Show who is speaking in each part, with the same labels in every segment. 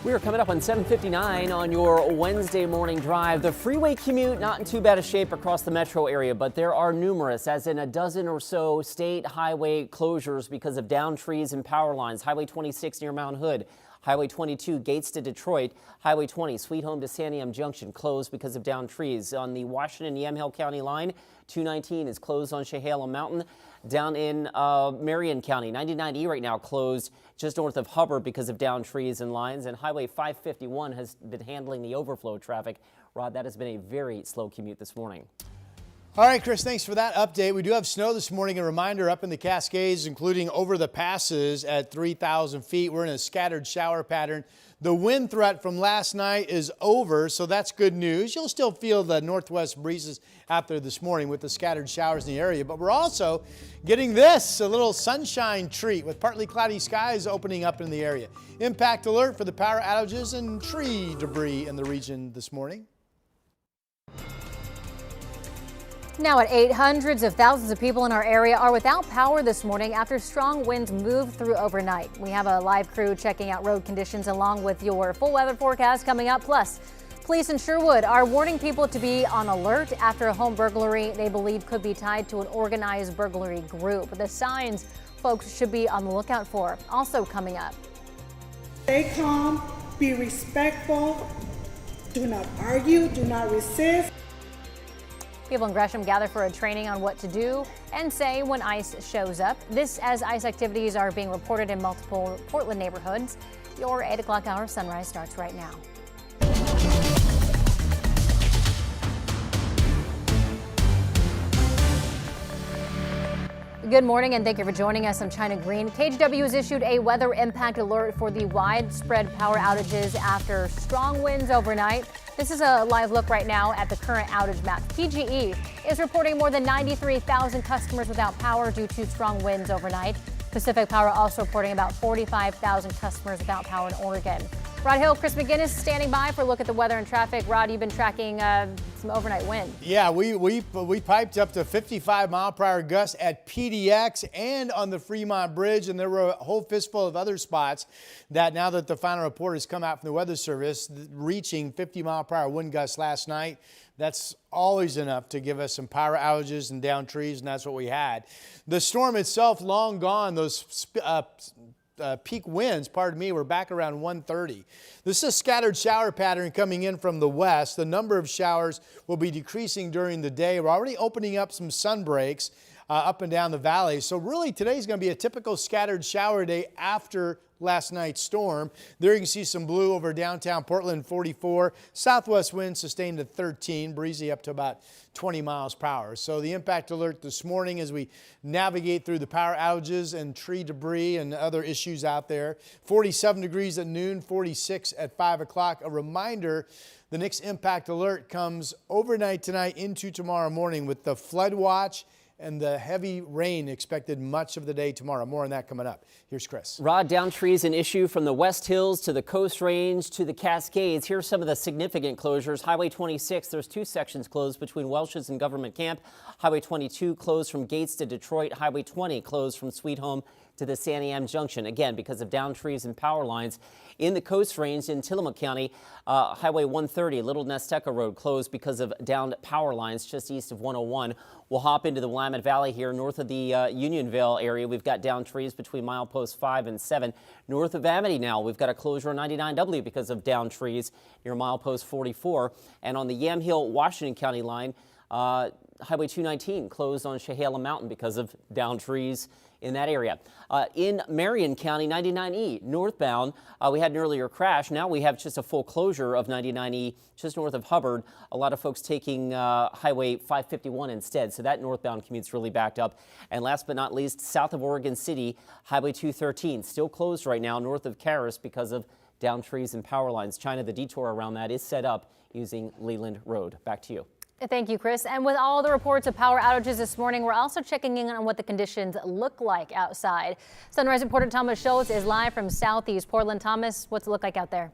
Speaker 1: We are coming up on 7:59 on your Wednesday morning drive. The freeway commute not in too bad a shape across the metro area, but there are numerous, as in a dozen or so state highway closures because of downed trees and power lines. Highway 26 near Mount Hood, Highway 22 Gates to Detroit, Highway 20 Sweet Home to Santiam Junction closed because of downed trees. On the Washington-Yamhill County line, 219 is closed on Chehalem Mountain. Down in Marion County, 99E right now closed just north of Hubbard because of downed trees and lines. And Highway 551 has been handling the overflow traffic. Rod, that has been a very slow commute this morning.
Speaker 2: All right, Chris, thanks for that update. We do have snow this morning. A reminder up in the Cascades, including over the passes at 3,000 feet. We're in a scattered shower pattern. The wind threat from last night is over, so that's good news. You'll still feel the northwest breezes out there this morning with the scattered showers in the area, but we're also getting this, a little sunshine treat with partly cloudy skies opening up in the area. Impact alert for the power outages and tree debris in the region this morning.
Speaker 3: Now at 8, hundreds of thousands of people in our area are without power this morning after strong winds moved through overnight. We have a live crew checking out road conditions along with your full weather forecast coming up. Plus, police in Sherwood are warning people to be on alert after a home burglary they believe could be tied to an organized burglary group. The signs folks should be on the lookout for also coming up.
Speaker 4: Stay calm, be respectful, do not argue, do not resist.
Speaker 3: People in Gresham gather for a training on what to do and say when ice shows up. This as ice activities are being reported in multiple Portland neighborhoods. Your 8 o'clock hour sunrise starts right now. Good morning and thank you for joining us. I'm China Green. KGW has issued a weather impact alert for the widespread power outages after strong winds overnight. This is a live look right now at the current outage map. PGE is reporting more than 93,000 customers without power due to strong winds overnight. Pacific Power also reporting about 45,000 customers without power in Oregon. Rod Hill, Chris McGinnis standing by for a look at the weather and traffic. Rod, you've been tracking some overnight wind.
Speaker 2: Yeah, we piped up to 55-mile-per-hour gusts at PDX and on the Fremont Bridge, and there were a whole fistful of other spots that now that the final report has come out from the Weather Service, reaching 50-mile-per-hour wind gusts last night. That's always enough to give us some power outages and down trees, and that's what we had. The storm itself long gone. Those peak winds, were back around 130. This is a scattered shower pattern coming in from the west. The number of showers will be decreasing during the day. We're already opening up some sun breaks up and down the valley. So really today's going to be a typical scattered shower day after last night's storm. There you can see some blue over downtown Portland, 44. Southwest wind sustained at 13, breezy up to about 20 miles per hour. So the impact alert this morning as we navigate through the power outages and tree debris and other issues out there. 47 degrees at noon, 46 at 5 o'clock. A reminder, the next impact alert comes overnight tonight into tomorrow morning with the flood watch and the heavy rain expected much of the day tomorrow. More on that coming up. Here's Chris.
Speaker 1: Rod, down trees an issue from the West Hills to the Coast Range to the Cascades. Here's some of the significant closures. Highway 26, there's 2 sections closed between Welch's and Government Camp. Highway 22 closed from Gates to Detroit. Highway 20 closed from Sweet Home to the Santiam Junction, again because of downed trees and power lines. In the Coast Range in Tillamook County, Highway 130, Little Nesteca Road closed because of downed power lines just east of 101. We'll hop into the Willamette Valley here north of the Unionville area. We've got downed trees between mileposts 5 and 7. North of Amity now, we've got a closure on 99W because of downed trees near milepost 44. And on the Yamhill, Washington County line, Highway 219 closed on Chehalem Mountain because of downed trees in that area. In Marion County, 99E northbound, we had an earlier crash. Now we have just a full closure of 99E just north of Hubbard. A lot of folks taking Highway 551 instead, so that northbound commute's really backed up. And last but not least, south of Oregon City, Highway 213 still closed right now north of Karis because of downed trees and power lines. China, the detour around that is set up using Leland Road. Back to you.
Speaker 3: Thank you, Chris. And with all the reports of power outages this morning, we're also checking in on what the conditions look like outside. Sunrise reporter Thomas Schultz is live from Southeast Portland. Thomas, what's it look like out there?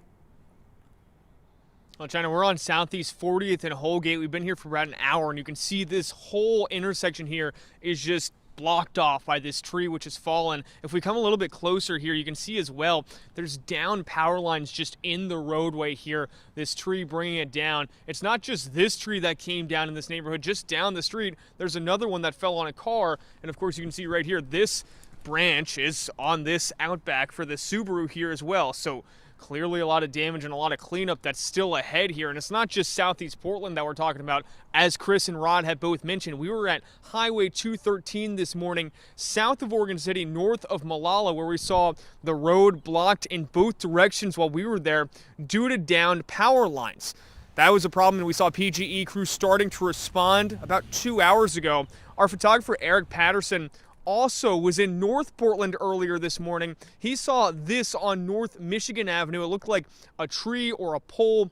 Speaker 5: Well, China, we're on Southeast 40th and Holgate. We've been here for about an hour, and you can see this whole intersection here is just blocked off by this tree which has fallen. If we come a little bit closer here, you can see as well, there's down power lines just in the roadway here. This tree bringing it down. It's not just this tree that came down in this neighborhood. Just down the street, there's another one that fell on a car. And of course, you can see right here, this branch is on this Outback for the Subaru here as well. So clearly a lot of damage and a lot of cleanup that's still ahead here. And it's not just Southeast Portland that we're talking about. As Chris and Rod have both mentioned, we were at Highway 213 this morning, south of Oregon City, north of Malala, where we saw the road blocked in both directions while we were there due to downed power lines. That was a problem, and we saw PGE crews starting to respond about 2 hours ago. Our photographer, Eric Patterson, also was in North Portland earlier this morning. He saw this on North Michigan Avenue. It looked like a tree or a pole,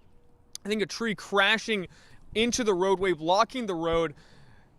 Speaker 5: I think a tree crashing into the roadway, blocking the road,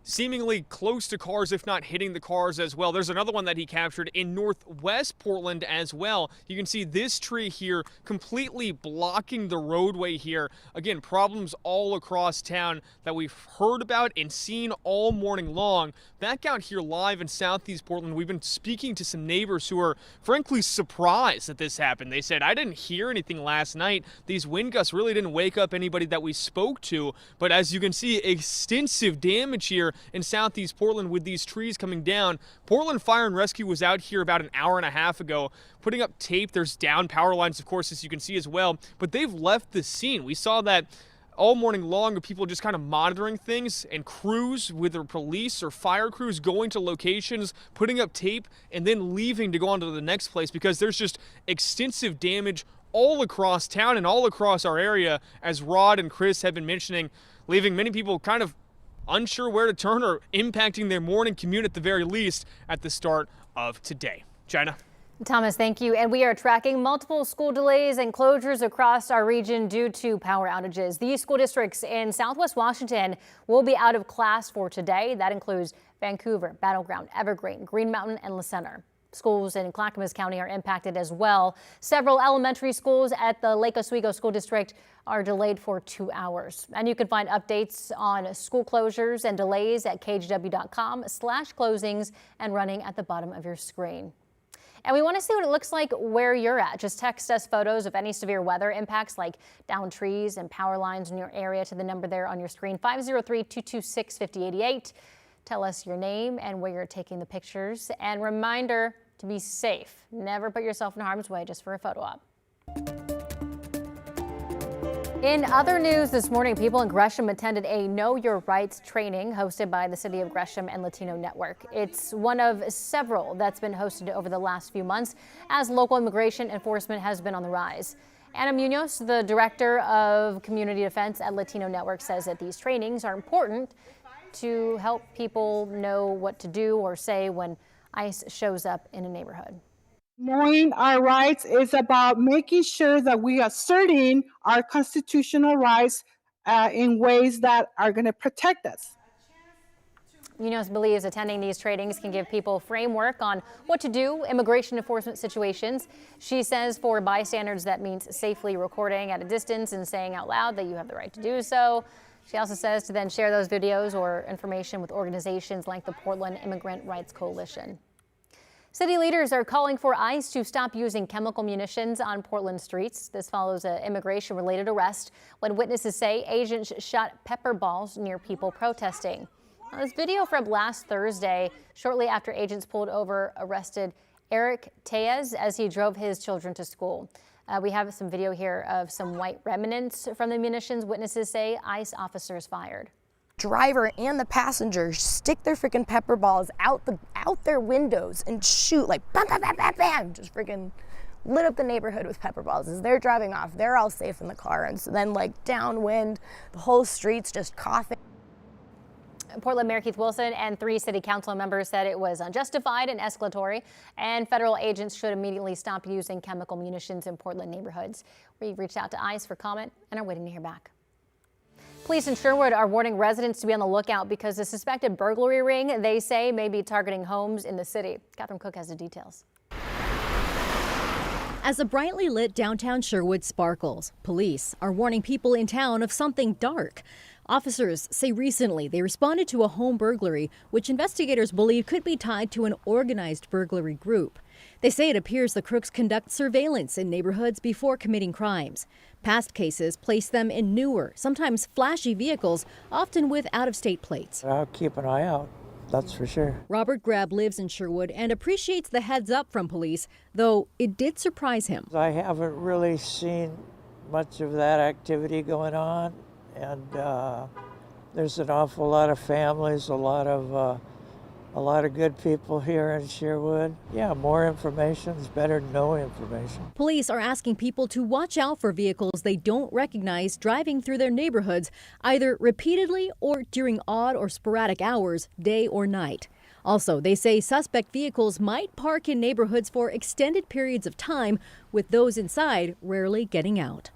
Speaker 5: seemingly close to cars, if not hitting the cars as well. There's another one that he captured in Northwest Portland as well. You can see this tree here completely blocking the roadway here. Again, problems all across town that we've heard about and seen all morning long. Back out here live in Southeast Portland, we've been speaking to some neighbors who are frankly surprised that this happened. They said, I didn't hear anything last night. These wind gusts really didn't wake up anybody that we spoke to. But as you can see, extensive damage here in Southeast Portland with these trees coming down. Portland Fire and Rescue was out here about an hour and a half ago putting up tape. There's down power lines, of course, as you can see as well, but they've left the scene. We saw that all morning long of people just kind of monitoring things, and crews, whether police or fire crews, going to locations, putting up tape, and then leaving to go on to the next place because there's just extensive damage all across town and all across our area, as Rod and Chris have been mentioning, leaving many people kind of unsure where to turn or impacting their morning commute at the very least at the start of today. China.
Speaker 3: Thomas, thank you. And we are tracking multiple school delays and closures across our region due to power outages. These school districts in Southwest Washington will be out of class for today. That includes Vancouver, Battleground, Evergreen, Green Mountain, and La Center. Schools in Clackamas County are impacted as well. Several elementary schools at the Lake Oswego School District are delayed for 2 hours. And you can find updates on school closures and delays at kgw.com/closings and running at the bottom of your screen. And we want to see what it looks like where you're at. Just text us photos of any severe weather impacts like downed trees and power lines in your area to the number there on your screen, 503-226-5088. Tell us your name and where you're taking the pictures. And reminder to be safe. Never put yourself in harm's way just for a photo op. In other news this morning, people in Gresham attended a Know Your Rights training hosted by the City of Gresham and Latino Network. It's one of several that's been hosted over the last few months as local immigration enforcement has been on the rise. Ana Munoz, the director of community defense at Latino Network, says that these trainings are important to help people know what to do or say when ICE shows up in a neighborhood.
Speaker 6: Knowing our rights is about making sure that we are asserting our constitutional rights in ways that are going to protect us.
Speaker 3: Munoz believes attending these trainings can give people framework on what to do in immigration enforcement situations. She says for bystanders that means safely recording at a distance and saying out loud that you have the right to do so. She also says to then share those videos or information with organizations like the Portland Immigrant Rights Coalition. City leaders are calling for ICE to stop using chemical munitions on Portland streets. This follows an immigration-related arrest when witnesses say agents shot pepper balls near people protesting. Now, this video from last Thursday, shortly after agents pulled over arrested Eric Tellez as he drove his children to school. We have some video here of some white remnants from the munitions witnesses say ICE officers fired.
Speaker 7: Driver and the passenger stick their freaking pepper balls out their windows and shoot like bam, bam, bam, bam, bam, just freaking lit up the neighborhood with pepper balls. As they're driving off, they're all safe in the car, and so then like downwind, the whole street's just coughing.
Speaker 3: Portland Mayor Keith Wilson and 3 city council members said it was unjustified and escalatory, and federal agents should immediately stop using chemical munitions in Portland neighborhoods. We reached out to ICE for comment and are waiting to hear back. Police in Sherwood are warning residents to be on the lookout because a suspected burglary ring, they say, may be targeting homes in the city. Catherine Cook has the details.
Speaker 8: As a brightly lit downtown Sherwood sparkles, police are warning people in town of something dark. Officers say recently they responded to a home burglary, which investigators believe could be tied to an organized burglary group. They say it appears the crooks conduct surveillance in neighborhoods before committing crimes. Past cases place them in newer, sometimes flashy vehicles, often with out-of-state plates.
Speaker 9: I'll keep an eye out, that's for sure.
Speaker 8: Robert Grabb lives in Sherwood and appreciates the heads up from police, though it did surprise him.
Speaker 9: I haven't really seen much of that activity going on, and there's an awful lot of families, a lot of good people here in Sherwood. Yeah, more information is better than no information.
Speaker 8: Police are asking people to watch out for vehicles they don't recognize driving through their neighborhoods, either repeatedly or during odd or sporadic hours, day or night. Also, they say suspect vehicles might park in neighborhoods for extended periods of time, with those inside rarely getting out.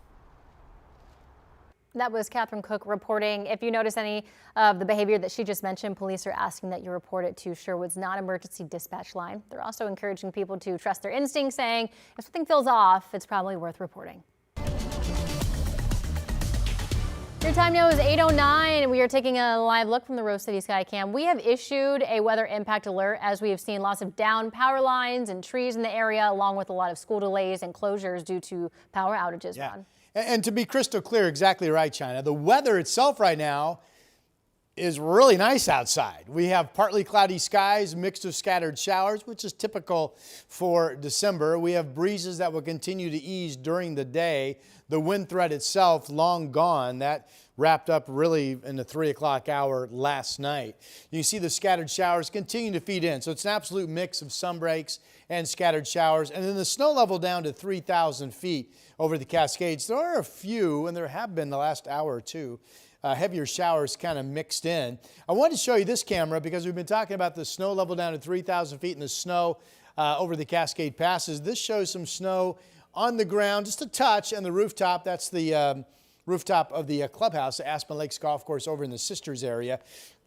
Speaker 3: That was Catherine Cook reporting. If you notice any of the behavior that she just mentioned, police are asking that you report it to Sherwood's non-emergency dispatch line. They're also encouraging people to trust their instincts, saying if something feels off, it's probably worth reporting. Your time now is 8:09. We are taking a live look from the Rose City Skycam. We have issued a weather impact alert as we have seen lots of downed power lines and trees in the area, along with a lot of school delays and closures due to power outages.
Speaker 2: Yeah.
Speaker 3: Ron.
Speaker 2: And to be crystal clear, exactly right, China. The weather itself right now is really nice outside. We have partly cloudy skies mixed with scattered showers, which is typical for December. We have breezes that will continue to ease during the day. The wind threat itself long gone. That wrapped up really in the 3 o'clock hour last night. You see the scattered showers continue to feed in. So it's an absolute mix of sun breaks and scattered showers. And then the snow level down to 3,000 feet over the Cascades. There are a few, and there have been the last hour or two, heavier showers kind of mixed in. I wanted to show you this camera because we've been talking about the snow level down to 3,000 feet and the snow over the Cascade passes. This shows some snow on the ground, just a touch, and the rooftop. That's the rooftop of the clubhouse, the Aspen Lakes Golf Course over in the Sisters area.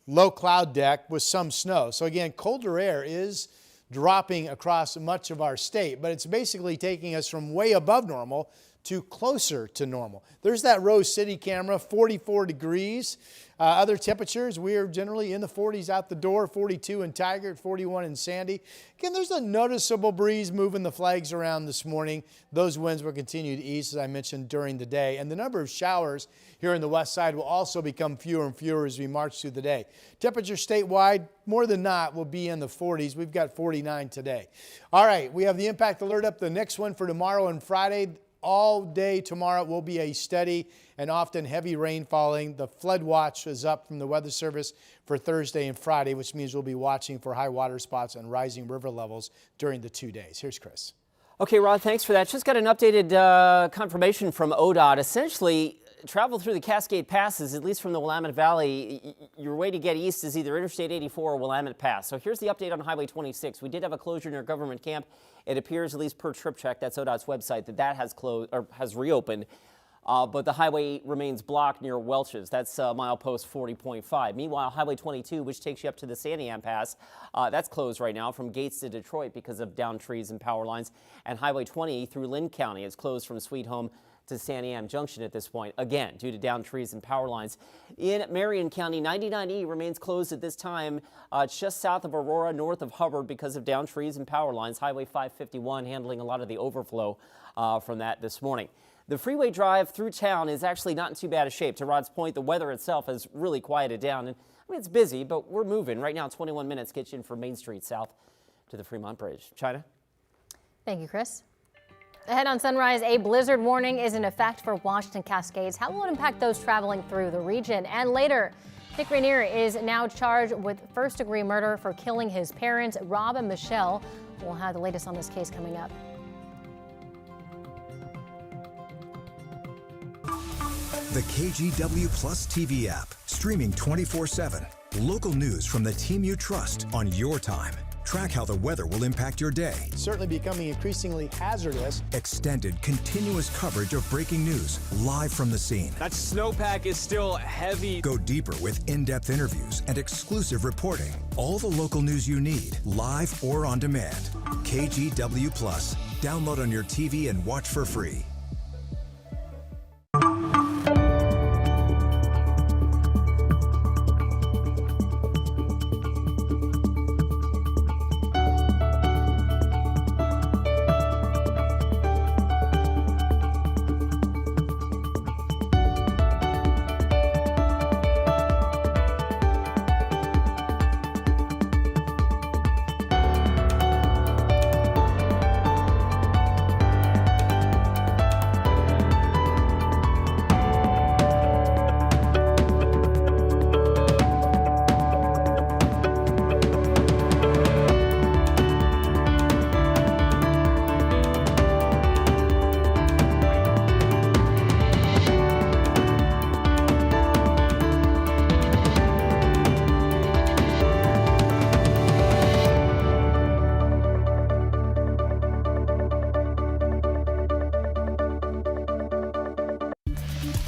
Speaker 2: Low cloud deck with some snow. So again, colder air is dropping across much of our state, but it's basically taking us from way above normal to closer to normal. There's that Rose City camera, 44 degrees. Other temperatures, we are generally in the 40s out the door, 42 in Tigard, 41 in Sandy. Again, there's a noticeable breeze moving the flags around this morning. Those winds will continue to ease, as I mentioned, during the day. And the number of showers here in the west side will also become fewer and fewer as we march through the day. Temperature statewide, more than not, will be in the 40s. We've got 49 today. All right, we have the impact alert up. The next one for tomorrow and Friday. All day tomorrow will be a steady and often heavy rain falling. The flood watch is up from the Weather Service for Thursday and Friday, which means we'll be watching for high water spots and rising river levels during the 2 days. Here's Chris.
Speaker 1: Okay, Rod, thanks for that. Just got an updated confirmation from ODOT. Essentially, travel through the Cascade Passes, at least from the Willamette Valley, your way to get east is either Interstate 84 or Willamette Pass. So here's the update on Highway 26. We did have a closure near Government Camp. It appears, at least per trip check, that's ODOT's website, that has closed or has reopened. But the highway remains blocked near Welch's. That's milepost 40.5. Meanwhile, Highway 22, which takes you up to the Santiam Pass, that's closed right now from Gates to Detroit because of downed trees and power lines. And Highway 20 through Lynn County is closed from Sweet Home to Santiam Junction at this point, again, due to downed trees and power lines. In Marion County, 99E remains closed at this time, just south of Aurora, north of Hubbard because of downed trees and power lines. Highway 551 handling a lot of the overflow from that this morning. The freeway drive through town is actually not in too bad a shape. To Rod's point, the weather itself has really quieted down. And I mean, it's busy, but we're moving. Right now, 21 minutes gets you in from Main Street south to the Fremont Bridge. China?
Speaker 3: Thank you, Chris. Ahead on Sunrise, a blizzard warning is in effect for Washington Cascades. How will it impact those traveling through the region? And later, Nick Reiner is now charged with first-degree murder for killing his parents, Rob and Michelle. We'll have the latest on this case coming up.
Speaker 10: The KGW Plus TV app, streaming 24/7. Local news from the team you trust on your time. Track how the weather will impact your day.
Speaker 2: Certainly becoming increasingly hazardous.
Speaker 10: Extended, continuous coverage of breaking news live from the scene.
Speaker 5: That snowpack is still heavy.
Speaker 10: Go deeper with in-depth interviews and exclusive reporting. All the local news you need, live or on demand. KGW Plus. Download on your TV and watch for free.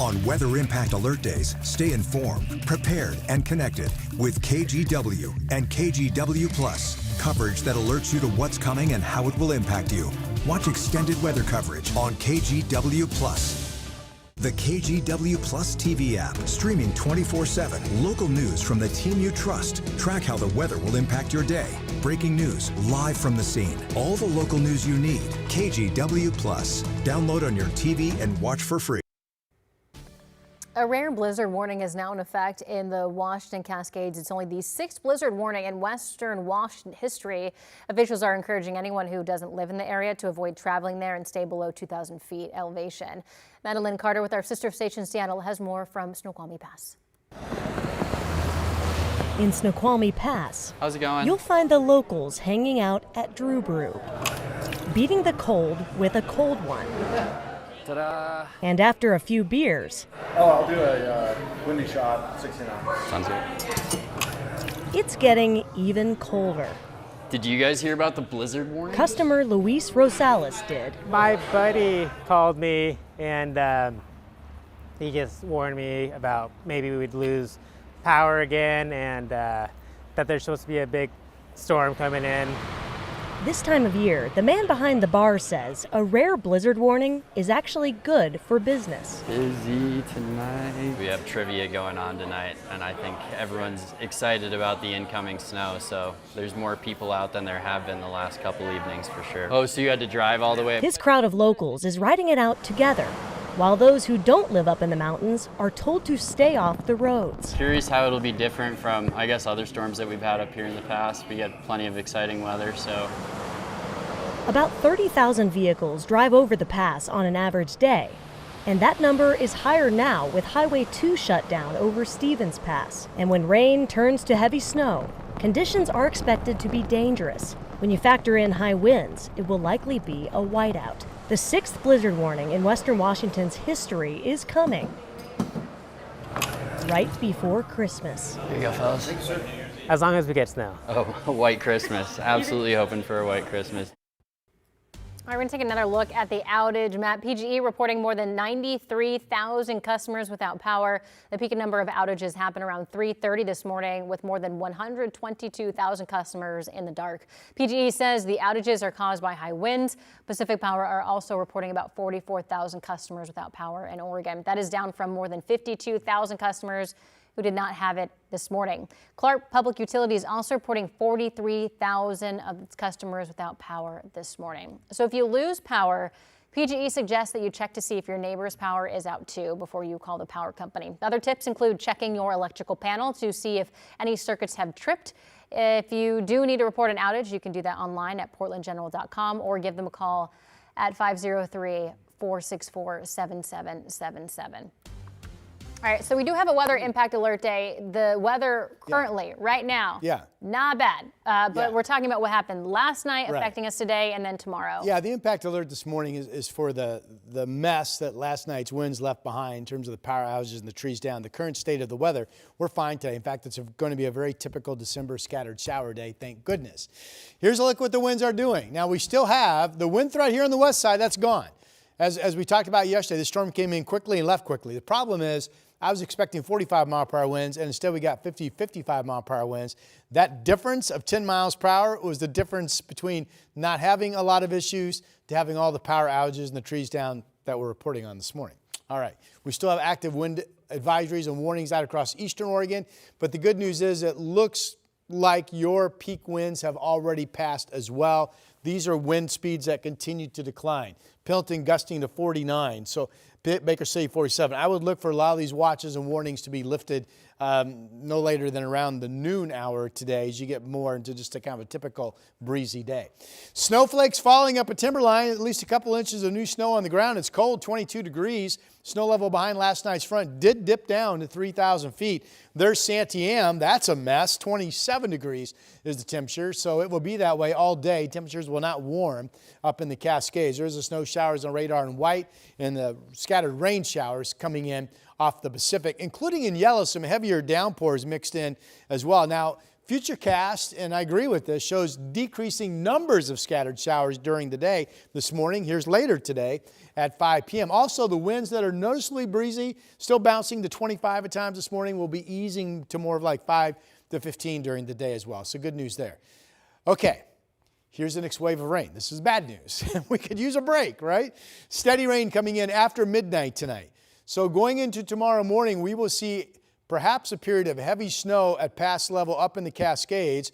Speaker 10: On weather impact alert days, stay informed, prepared, and connected with KGW and KGW Plus. Coverage that alerts you to what's coming and how it will impact you. Watch extended weather coverage on KGW Plus. The KGW Plus TV app, streaming 24/7. Local news from the team you trust. Track how the weather will impact your day. Breaking news live from the scene. All the local news you need. KGW Plus. Download on your TV and watch for free.
Speaker 3: A rare blizzard warning is now in effect in the Washington Cascades. It's only the 6th blizzard warning in western Washington history. Officials are encouraging anyone who doesn't live in the area to avoid traveling there and stay below 2,000 feet elevation. Madeline Carter with our sister station Seattle has more from Snoqualmie Pass.
Speaker 8: In Snoqualmie Pass,
Speaker 11: how's it going?
Speaker 8: You'll find the locals hanging out at Drew Brew, beating the cold with a cold one.
Speaker 11: Ta-da!
Speaker 8: And after a few beers,
Speaker 12: I'll do a windy shot, 69.
Speaker 11: Sounds good.
Speaker 8: It's getting even colder.
Speaker 11: Did you guys hear about the blizzard warning?
Speaker 8: Customer Luis Rosales did.
Speaker 13: My buddy called me and he just warned me about maybe we would lose power again and that there's supposed to be a big storm coming in.
Speaker 8: This time of year, the man behind the bar says a rare blizzard warning is actually good for business.
Speaker 11: Busy tonight. We have trivia going on tonight, and I think everyone's excited about the incoming snow, so there's more people out than there have been the last couple evenings for sure. Oh, so you had to drive all the way?
Speaker 8: His crowd of locals is riding it out together, while those who don't live up in the mountains are told to stay off the roads.
Speaker 11: Curious how it'll be different from, I guess, other storms that we've had up here in the past. We get plenty of exciting weather, so.
Speaker 8: About 30,000 vehicles drive over the pass on an average day, and that number is higher now with Highway 2 shut down over Stevens Pass. And when rain turns to heavy snow, conditions are expected to be dangerous. When you factor in high winds, it will likely be a whiteout. The 6th blizzard warning in western Washington's history is coming right before Christmas.
Speaker 11: Here you go, fellas.
Speaker 13: As long as we get snow.
Speaker 11: Oh, a white Christmas. Absolutely hoping for a white Christmas.
Speaker 3: All right, we're going to take another look at the outage map. PGE reporting more than 93,000 customers without power. The peak number of outages happened around 3:30 this morning with more than 122,000 customers in the dark. PGE says the outages are caused by high winds. Pacific Power are also reporting about 44,000 customers without power in Oregon. That is down from more than 52,000 customers who did not have it this morning. Clark Public Utilities also reporting 43,000 of its customers without power this morning. So if you lose power, PGE suggests that you check to see if your neighbor's power is out too before you call the power company. Other tips include checking your electrical panel to see if any circuits have tripped. If you do need to report an outage, you can do that online at portlandgeneral.com or give them a call at 503-464-7777. All right, so we do have a weather impact alert day. The weather currently, right now, not bad. But we're talking about what happened last night affecting us today and then tomorrow.
Speaker 2: Yeah, the impact alert this morning is for the mess that last night's winds left behind in terms of the power outages and the trees down. The current state of the weather, we're fine today. In fact, it's going to be a very typical December scattered shower day, thank goodness. Here's a look at what the winds are doing. Now, we still have the wind threat here on the west side. That's gone. As we talked about yesterday, the storm came in quickly and left quickly. The problem is, I was expecting 45-mile-per-hour winds, and instead we got 50, 55-mile-per-hour winds. That difference of 10 miles per hour was the difference between not having a lot of issues to having all the power outages and the trees down that we're reporting on this morning. All right, we still have active wind advisories and warnings out across eastern Oregon, but the good news is it looks like your peak winds have already passed as well. These are wind speeds that continue to decline. Pendleton gusting to 49, so Baker City 47. I would look for a lot of these watches and warnings to be lifted no later than around the noon hour today as you get more into just a kind of a typical breezy day. Snowflakes falling up a timberline, at least a couple inches of new snow on the ground. It's cold, 22 degrees. Snow level behind last night's front did dip down to 3,000 feet. There's Santiam. That's a mess. 27 degrees is the temperature, so it will be that way all day. Temperatures will not warm up in the Cascades. There's the snow showers on radar in white and the scattered rain showers coming in off the Pacific, including in yellow, some heavier downpours mixed in as well. Now, Futurecast, and I agree with this, shows decreasing numbers of scattered showers during the day this morning. Here's later today at 5 p.m. Also, the winds that are noticeably breezy, still bouncing to 25 at times this morning, will be easing to more of like 5 to 15 during the day as well. So good news there. Okay, here's the next wave of rain. This is bad news. We could use a break, right? Steady rain coming in after midnight tonight. So going into tomorrow morning, we will see perhaps a period of heavy snow at pass level up in the Cascades.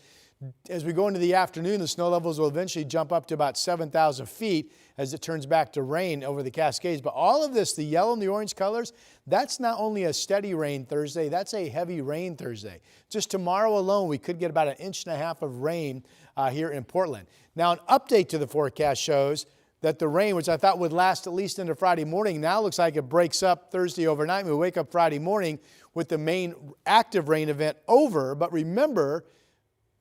Speaker 2: As we go into the afternoon, the snow levels will eventually jump up to about 7,000 feet as it turns back to rain over the Cascades. But all of this, the yellow and the orange colors, that's not only a steady rain Thursday, that's a heavy rain Thursday. Just tomorrow alone, we could get about 1.5 inches of rain here in Portland. Now, an update to the forecast shows that the rain, which I thought would last at least into Friday morning, now looks like it breaks up Thursday overnight. We wake up Friday morning with the main active rain event over. But remember,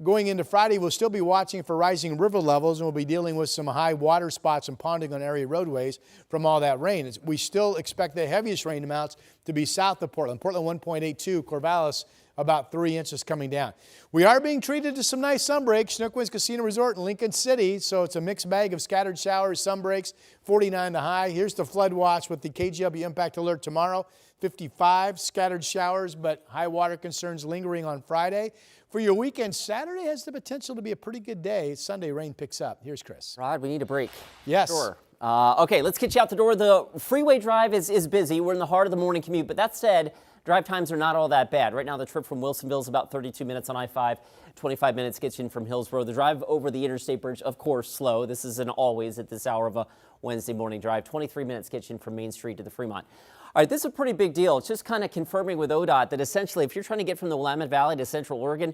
Speaker 2: going into Friday, we'll still be watching for rising river levels, and we'll be dealing with some high water spots and ponding on area roadways from all that rain. We still expect the heaviest rain amounts to be south of Portland. Portland 1.82, Corvallis about 3 inches coming down. We are being treated to some nice sun breaks. Chinook Winds Casino Resort in Lincoln City. So it's a mixed bag of scattered showers, sun breaks, 49 the high. Here's the flood watch with the KGW impact alert tomorrow. 55 scattered showers, but high water concerns lingering on Friday. For your weekend, Saturday has the potential to be a pretty good day. Sunday, rain picks up. Here's Chris.
Speaker 1: Rod, we need a break.
Speaker 2: Yes.
Speaker 1: Sure. Okay, let's get you out the door. The freeway drive is busy. We're in the heart of the morning commute. But that said, drive times are not all that bad. Right now, the trip from Wilsonville is about 32 minutes on I-5. 25 minutes gets you in from Hillsborough. The drive over the interstate bridge, of course, slow. This is an always at this hour of a Wednesday morning drive. 23 minutes gets you in from Main Street to the Fremont. All right, this is a pretty big deal. It's just kind of confirming with ODOT that essentially if you're trying to get from the Willamette Valley to Central Oregon,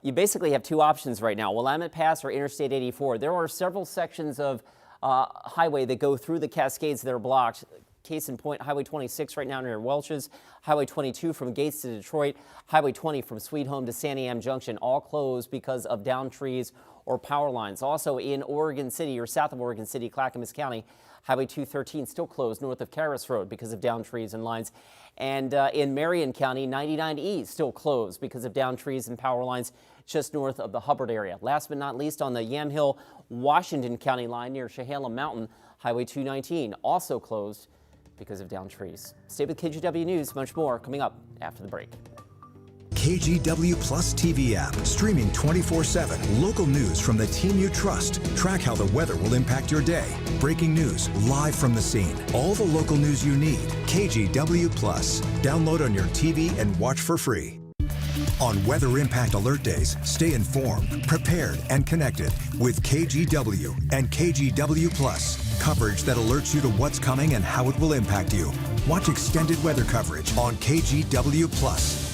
Speaker 1: you basically have two options right now, Willamette Pass or Interstate 84. There are several sections of highway that go through the Cascades that are blocked. Case in point, Highway 26 right now near Welch's, Highway 22 from Gates to Detroit, Highway 20 from Sweet Home to Santiam Junction, all closed because of downed trees or power lines. Also in Oregon City or south of Oregon City, Clackamas County, Highway 213 still closed north of Caras Road because of downed trees and lines. And in Marion County, 99E still closed because of downed trees and power lines just north of the Hubbard area. Last but not least, on the Yamhill, Washington County line near Chehalem Mountain, Highway 219 also closed because of downed trees. Stay with KGW News. Much more coming up after the break.
Speaker 10: KGW Plus TV app, streaming 24/7. Local news from the team you trust. Track how the weather will impact your day. Breaking news live from the scene. All the local news you need. KGW Plus. Download on your TV and watch for free. On Weather Impact Alert Days, stay informed, prepared, and connected with KGW and KGW Plus. Coverage that alerts you to what's coming and how it will impact you. Watch extended weather coverage on KGW Plus.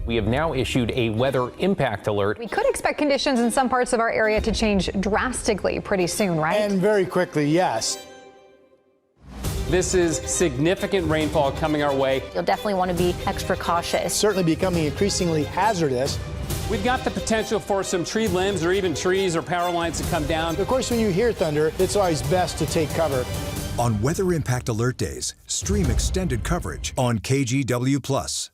Speaker 14: We have now issued a weather impact alert.
Speaker 15: We could expect conditions in some parts of our area to change drastically pretty soon, right?
Speaker 2: And very quickly, yes.
Speaker 14: This is significant rainfall coming our way.
Speaker 3: You'll definitely want to be extra cautious.
Speaker 2: Certainly becoming increasingly hazardous.
Speaker 14: We've got the potential for some tree limbs or even trees or power lines to come down.
Speaker 2: Of course, when you hear thunder, it's always best to take cover.
Speaker 10: On Weather Impact Alert Days, stream extended coverage on KGW Plus.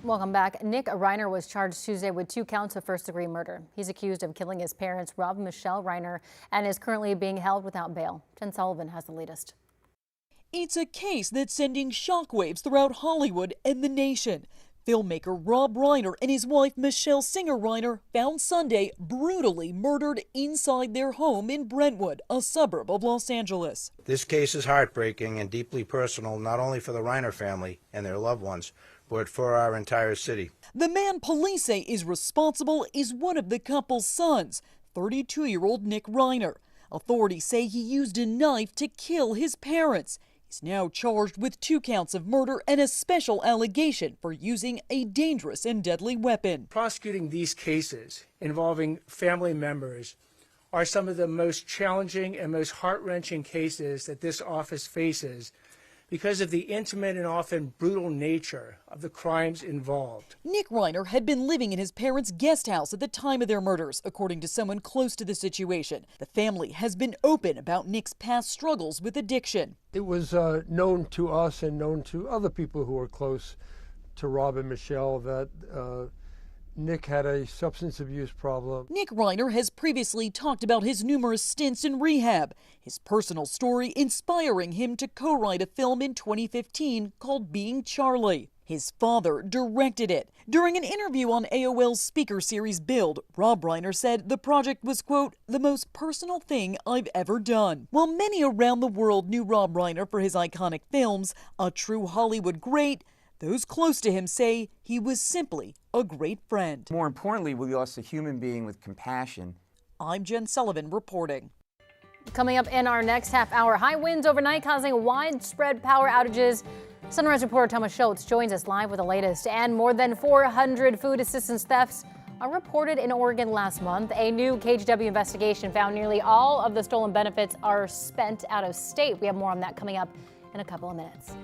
Speaker 3: Welcome back. Nick Reiner was charged Tuesday with 2 counts of first-degree murder. He's accused of killing his parents, Rob and Michelle Reiner, and is currently being held without bail. Jen Sullivan has the latest.
Speaker 16: It's a case that's sending shockwaves throughout Hollywood and the nation. Filmmaker Rob Reiner and his wife Michelle Singer Reiner found Sunday brutally murdered inside their home in Brentwood, a suburb of Los Angeles.
Speaker 17: This case is heartbreaking and deeply personal, not only for the Reiner family and their loved ones, but for our entire city.
Speaker 16: The man police say is responsible is one of the couple's sons, 32-year-old Nick Reiner. Authorities say he used a knife to kill his parents. He's now charged with 2 counts of murder and a special allegation for using a dangerous and deadly weapon.
Speaker 18: Prosecuting these cases involving family members are some of the most challenging and most heart-wrenching cases that this office faces because of the intimate and often brutal nature of the crimes involved.
Speaker 16: Nick Reiner had been living in his parents' guest house at the time of their murders, according to someone close to the situation. The family has been open about Nick's past struggles with addiction.
Speaker 19: It was known to us and known to other people who were close to Rob and Michelle that Nick had a substance abuse problem.
Speaker 16: Nick Reiner has previously talked about his numerous stints in rehab, his personal story inspiring him to co-write a film in 2015 called Being Charlie. His father directed it. During an interview on AOL's speaker series Build, Rob Reiner said the project was, quote, the most personal thing I've ever done. While many around the world knew Rob Reiner for his iconic films, a true Hollywood great, those close to him say he was simply a great friend.
Speaker 20: More importantly, we lost a human being with compassion.
Speaker 16: I'm Jen Sullivan reporting.
Speaker 3: Coming up in our next half hour, high winds overnight causing widespread power outages. Sunrise reporter Thomas Schultz joins us live with the latest. And more than 400 food assistance thefts are reported in Oregon last month. A new KGW investigation found nearly all of the stolen benefits are spent out of state. We have more on that coming up in a couple of minutes.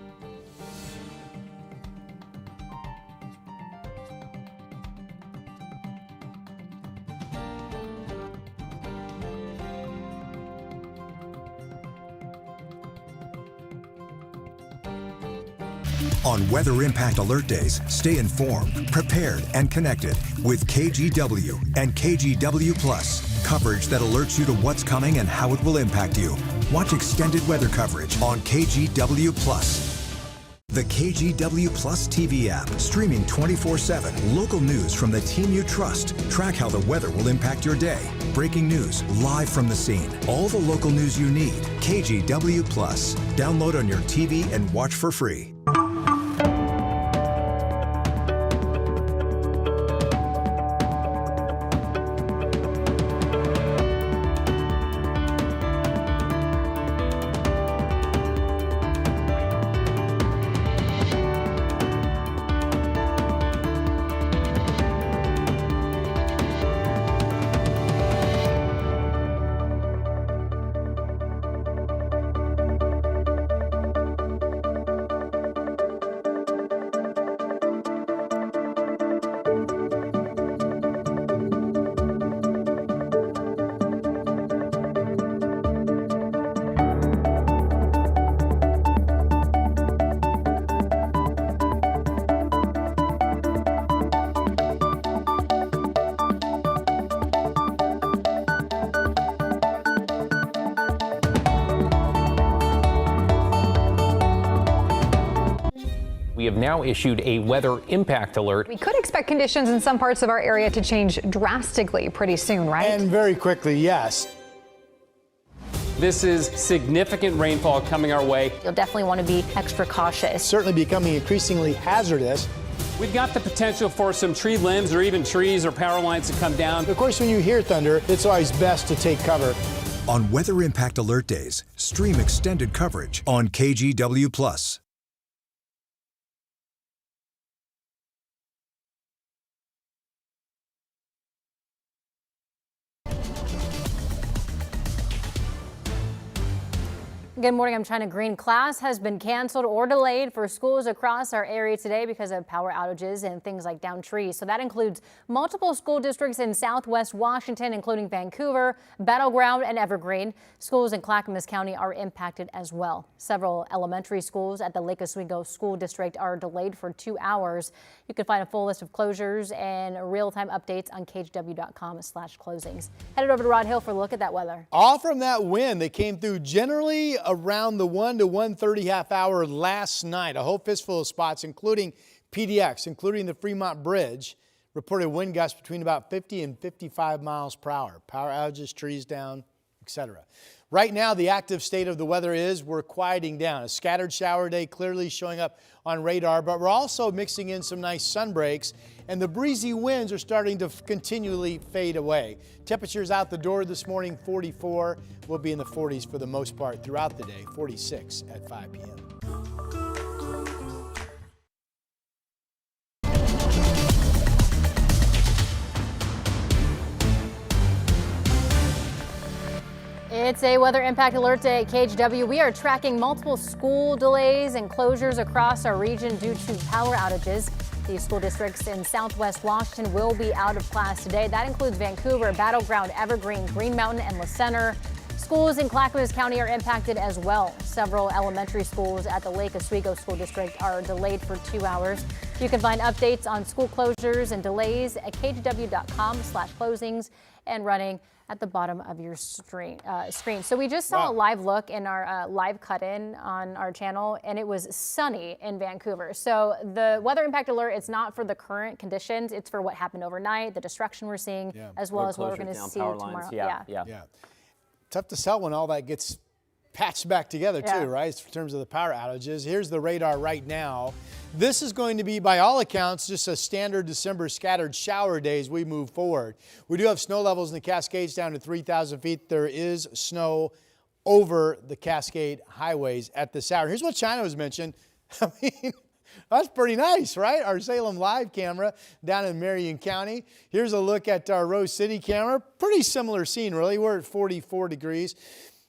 Speaker 10: On Weather Impact Alert Days, stay informed, prepared, and connected with KGW and KGW Plus. Coverage that alerts you to what's coming and how it will impact you. Watch extended weather coverage on KGW Plus. The KGW Plus TV app, streaming 24/7. Local news from the team you trust. Track how the weather will impact your day. Breaking news live from the scene. All the local news you need. KGW Plus. Download on your TV and watch for free.
Speaker 21: We have now issued a weather impact alert.
Speaker 15: We could expect conditions in some parts of our area to change drastically pretty soon, right?
Speaker 2: And very quickly, yes.
Speaker 14: This is significant rainfall coming our way.
Speaker 3: You'll definitely want to be extra cautious.
Speaker 2: Certainly becoming increasingly hazardous.
Speaker 14: We've got the potential for some tree limbs or even trees or power lines to come down.
Speaker 2: Of course, when you hear thunder, it's always best to take cover.
Speaker 10: On Weather Impact Alert Days, stream extended coverage on KGW Plus.
Speaker 3: Good morning, I'm China Green. Class has been canceled or delayed for schools across our area today because of power outages and things like downed trees. So that includes multiple school districts in Southwest Washington, including Vancouver, Battleground, and Evergreen. Schools in Clackamas County are impacted as well. Several elementary schools at the Lake Oswego School District are delayed for 2 hours. You can find a full list of closures and real-time updates on KGW.com/closings. Headed over to Rod Hill for a look at that weather.
Speaker 2: All from that wind that came through generally around the 1 to 1:30 half hour last night. A whole fistful of spots, including PDX, including the Fremont Bridge, reported wind gusts between about 50 and 55 miles per hour. Power outages, trees down, etc. Right now, the active state of the weather is we're quieting down. A scattered shower day clearly showing up on radar, but we're also mixing in some nice sun breaks, and the breezy winds are starting to continually fade away. Temperatures out the door this morning, 44. We'll be in the 40s for the most part throughout the day, 46 at 5 p.m.
Speaker 3: It's a weather impact alert day at KGW. We are tracking multiple school delays and closures across our region due to power outages. These school districts in Southwest Washington will be out of class today. That includes Vancouver, Battleground, Evergreen, Green Mountain, and La Center. Schools in Clackamas County are impacted as well. Several elementary schools at the Lake Oswego School District are delayed for 2 hours. You can find updates on school closures and delays at kgw.com/closings and running at the bottom of your screen. So we just saw a live look in our live cut-in on our channel, and it was sunny in Vancouver. So the weather impact alert, it's not for the current conditions, it's for what happened overnight, the destruction we're seeing, as well as what we're going to see tomorrow.
Speaker 2: Yeah. Tough to sell when all that gets patched back together too, right? In terms of the power outages. Here's the radar right now. This is going to be, by all accounts, just a standard December scattered shower day as we move forward. We do have snow levels in the Cascades down to 3,000 feet. There is snow over the Cascade highways at this hour. Here's what China was mentioned. I mean, that's pretty nice, right? Our Salem Live camera down in Marion County. Here's a look at our Rose City camera. Pretty similar scene, really. We're at 44 degrees.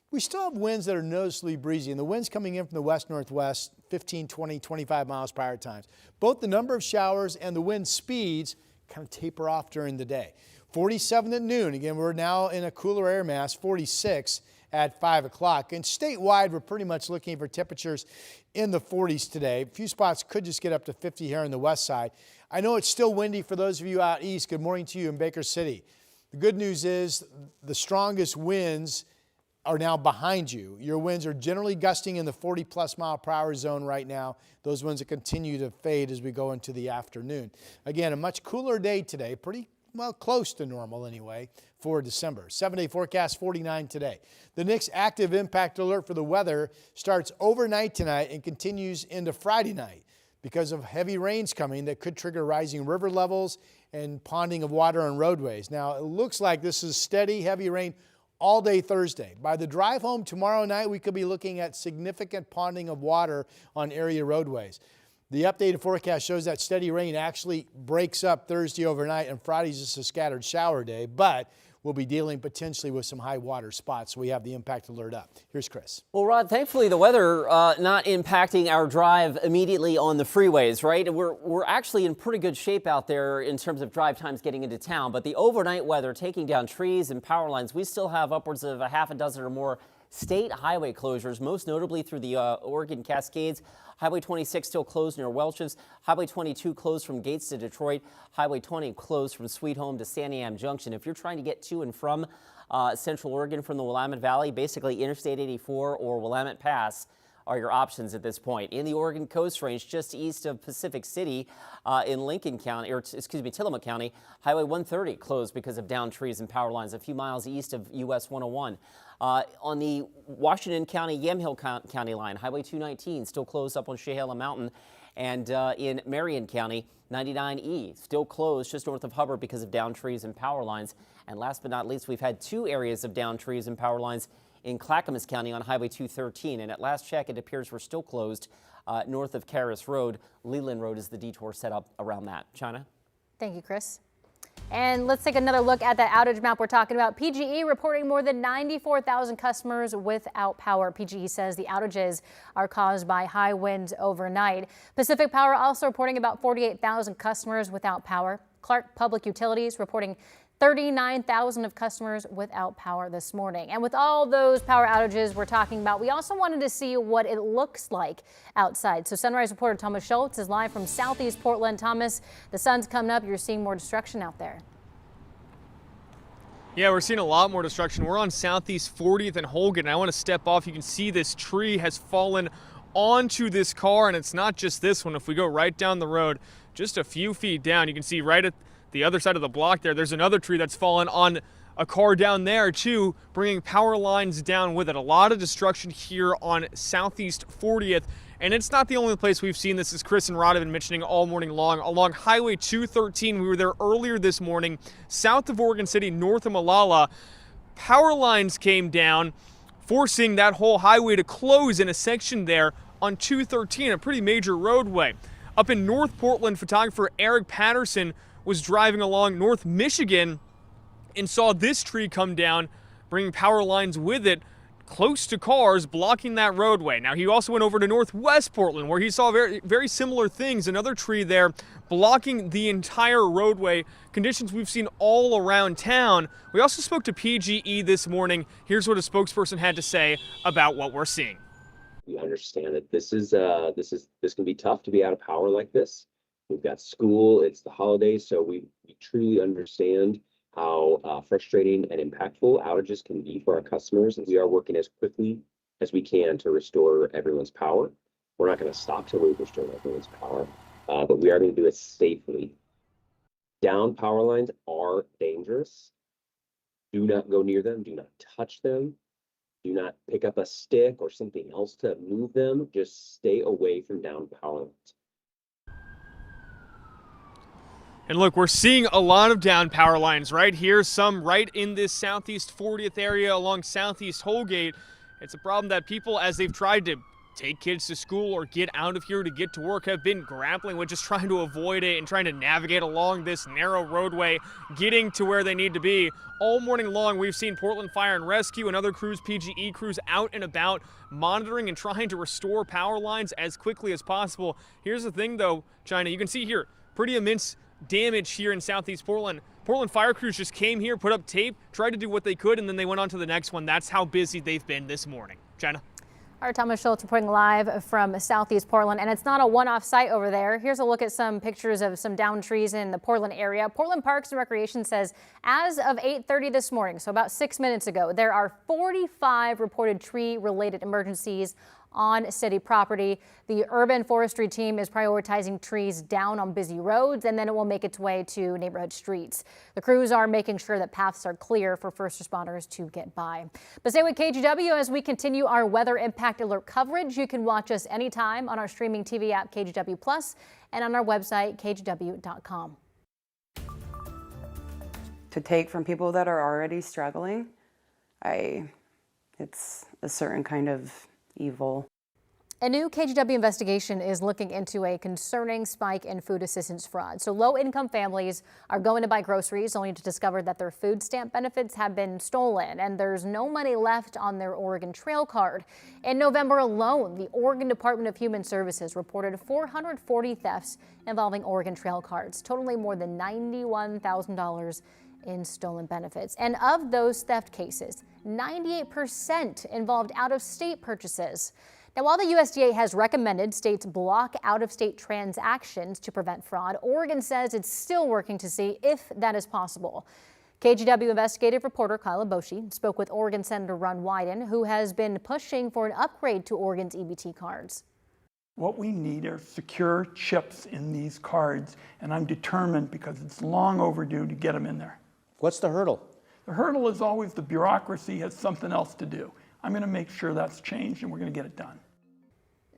Speaker 2: We still have winds that are noticeably breezy, and the winds coming in from the west-northwest, 15, 20, 25 miles per hour at times. Both the number of showers and the wind speeds kind of taper off during the day. 47 at noon. Again, we're now in a cooler air mass, 46 at 5 o'clock. And statewide, we're pretty much looking for temperatures in the 40s today. A few spots could just get up to 50 here on the west side. I know it's still windy for those of you out east. Good morning to you in Baker City. The good news is the strongest winds are now behind you. Your winds are generally gusting in the 40-plus mile per hour zone right now. Those winds will continue to fade as we go into the afternoon. Again, a much cooler day today, pretty well close to normal anyway for December. 7-day forecast, 49 today. The next active impact alert for the weather starts overnight tonight and continues into Friday night because of heavy rains coming that could trigger rising river levels and ponding of water on roadways. Now, it looks like this is steady, heavy rain all day Thursday. By the drive home tomorrow night, we could be looking at significant ponding of water on area roadways. The updated forecast shows that steady rain actually breaks up Thursday overnight, and Friday's just a scattered shower day, but we'll be dealing potentially with some high water spots. So we have the impact alert up. Here's Chris.
Speaker 1: Well, Rod, thankfully the weather not impacting our drive immediately on the freeways, right? We're actually in pretty good shape out there in terms of drive times getting into town, but the overnight weather taking down trees and power lines, we still have upwards of a half a dozen or more state highway closures, most notably through the Oregon Cascades. Highway 26 still closed near Welch's. Highway 22 closed from Gates to Detroit. Highway 20 closed from Sweet Home to Santiam Junction. If you're trying to get to and from Central Oregon from the Willamette Valley, basically Interstate 84 or Willamette Pass are your options at this point. In the Oregon Coast Range, just east of Pacific City in Lincoln County, or excuse me, Tillamook County, Highway 130 closed because of downed trees and power lines a few miles east of US 101. On the Washington County, Yamhill County line, Highway 219 still closed up on Chehalem Mountain. And in Marion County, 99E still closed just north of Hubbard because of downed trees and power lines. And last but not least, we've had 2 areas of downed trees and power lines in Clackamas County on Highway 213. And at last check, it appears we're still closed north of Caris Road. Leland Road is the detour set up around that. China?
Speaker 3: Thank you, Chris. And let's take another look at that outage map we're talking about. PGE reporting more than 94,000 customers without power. PGE says the outages are caused by high winds overnight. Pacific Power also reporting about 48,000 customers without power. Clark Public Utilities reporting 39,000 of customers without power this morning. And with all those power outages we're talking about, we also wanted to see what it looks like outside. So Sunrise reporter Thomas Schultz is live from southeast Portland. Thomas, the sun's coming up. You're seeing more destruction out there.
Speaker 5: Yeah, we're seeing a lot more destruction. We're on Southeast 40th and Holgan. I want to step off. You can see this tree has fallen onto this car, and it's not just this one. If we go right down the road, just a few feet down, you can see right at the other side of the block there's another tree that's fallen on a car down there too, bringing power lines down with it. A lot of destruction here on Southeast 40th. And it's not the only place we've seen this, as Chris and Rod have been mentioning all morning long. Along Highway 213, we were there earlier this morning, south of Oregon City, north of Malala. Power lines came down, forcing that whole highway to close in a section there on 213, a pretty major roadway. Up in North Portland, photographer Eric Patterson was driving along North Michigan and saw this tree come down, bringing power lines with it close to cars, blocking that roadway. Now, he also went over to Northwest Portland, where he saw very similar things. Another tree there blocking the entire roadway. Conditions we've seen all around town. We also spoke to PGE this morning. Here's what a spokesperson had to say about what we're seeing.
Speaker 4: We understand that this can be tough to be out of power like this. We've got school, it's the holidays, so we truly understand how frustrating and impactful outages can be for our customers. And we are working as quickly as we can to restore everyone's power. We're not going to stop till we restore everyone's power, but we are going to do it safely. Down power lines are dangerous. Do not go near them. Do not touch them. Do not pick up a stick or something else to move them. Just stay away from down power lines.
Speaker 5: And look, we're seeing a lot of down power lines right here, some right in this Southeast 40th area along Southeast Holgate. It's a problem that people, as they've tried to take kids to school or get out of here to get to work, have been grappling with, just trying to avoid it and trying to navigate along this narrow roadway, getting to where they need to be. All morning long, we've seen Portland Fire and Rescue and other crews, PGE crews, out and about monitoring and trying to restore power lines as quickly as possible. Here's the thing, though, China, you can see here, pretty immense damage here in Southeast Portland. Portland fire crews just came here, put up tape, tried to do what they could, and then they went on to the next one. That's how busy they've been this morning. Jenna?
Speaker 3: All right, Thomas Schultz reporting live from Southeast Portland, and it's not a one-off site over there. Here's a look at some pictures of some downed trees in the Portland area. Portland Parks and Recreation says as of 8:30 this morning, so about 6 minutes ago, there are 45 reported tree-related emergencies on city property. The urban forestry team is prioritizing trees down on busy roads, and then it will make its way to neighborhood streets. The crews are making sure that paths are clear for first responders to get by. But stay with KGW as we continue our weather impact alert coverage. You can watch us anytime on our streaming TV app KGW Plus and on our website kgw.com.
Speaker 22: To take from people that are already struggling, it's a certain kind of evil.
Speaker 3: A new KGW investigation is looking into a concerning spike in food assistance fraud. So low-income families are going to buy groceries only to discover that their food stamp benefits have been stolen and there's no money left on their Oregon Trail card. In November alone, the Oregon Department of Human Services reported 440 thefts involving Oregon Trail cards, totaling more than $91,000 in stolen benefits. And of those theft cases, 98% involved out-of-state purchases. Now, while the USDA has recommended states block out-of-state transactions to prevent fraud, Oregon says it's still working to see if that is possible. KGW investigative reporter Kyla Boshi spoke with Oregon Senator Ron Wyden, who has been pushing for an upgrade to Oregon's EBT cards.
Speaker 23: What we need are secure chips in these cards, and I'm determined, because it's long overdue, to get them in there.
Speaker 2: What's the hurdle?
Speaker 23: The hurdle is always the bureaucracy has something else to do. I'm going to make sure that's changed, and we're going to get it done.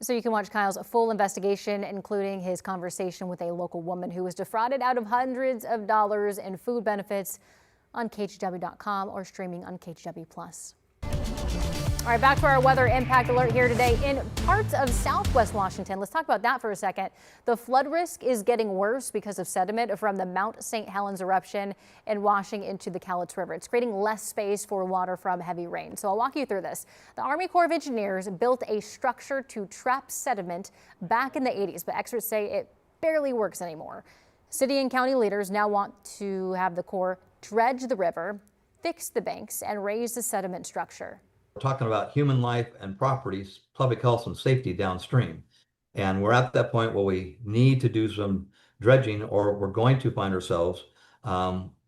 Speaker 3: So you can watch Kyle's full investigation, including his conversation with a local woman who was defrauded out of hundreds of dollars in food benefits, on KGW.com or streaming on KGW Plus. All right, back to our weather impact alert here today in parts of southwest Washington. Let's talk about that for a second. The flood risk is getting worse because of sediment from the Mount St. Helens eruption and washing into the Cowlitz River. It's creating less space for water from heavy rain. So I'll walk you through this. The Army Corps of Engineers built a structure to trap sediment back in the 80s, but experts say it barely works anymore. City and county leaders now want to have the Corps dredge the river, fix the banks, and raise the sediment structure.
Speaker 24: We're talking about human life and properties, public health and safety downstream. And we're at that point where we need to do some dredging, or we're going to find ourselves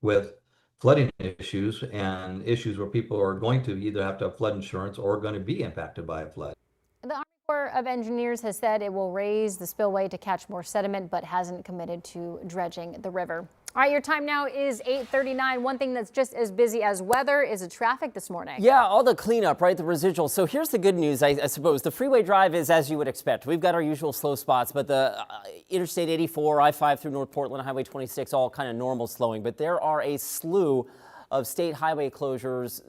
Speaker 24: with flooding issues and issues where people are going to either have to have flood insurance or going to be impacted by a flood.
Speaker 3: The Corps of Engineers has said it will raise the spillway to catch more sediment, but hasn't committed to dredging the river. All right, your time now is 8:39. One thing that's just as busy as weather is the traffic this morning.
Speaker 1: Yeah, all the cleanup, right? The residual. So here's the good news, I suppose. The freeway drive is as you would expect. We've got our usual slow spots, but the Interstate 84, I-5 through North Portland, Highway 26, all kind of normal slowing. But there are a slew of state highway closures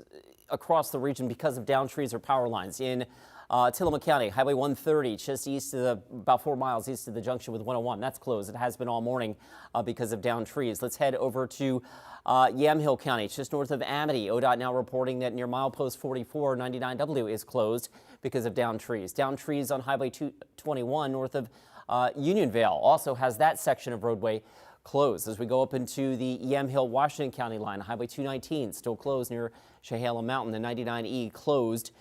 Speaker 1: across the region because of downed trees or power lines. In Tillamook County, Highway 130, just east of about 4 miles east of the junction with 101. That's closed. It has been all morning because of downed trees. Let's head over to Yamhill County, just north of Amity. ODOT now reporting that near milepost 44, 99W is closed because of downed trees. Downed trees on Highway 221 north of Unionvale also has that section of roadway closed. As we go up into the Yamhill, Washington County line, Highway 219 still closed near Chehalem Mountain. The 99E closed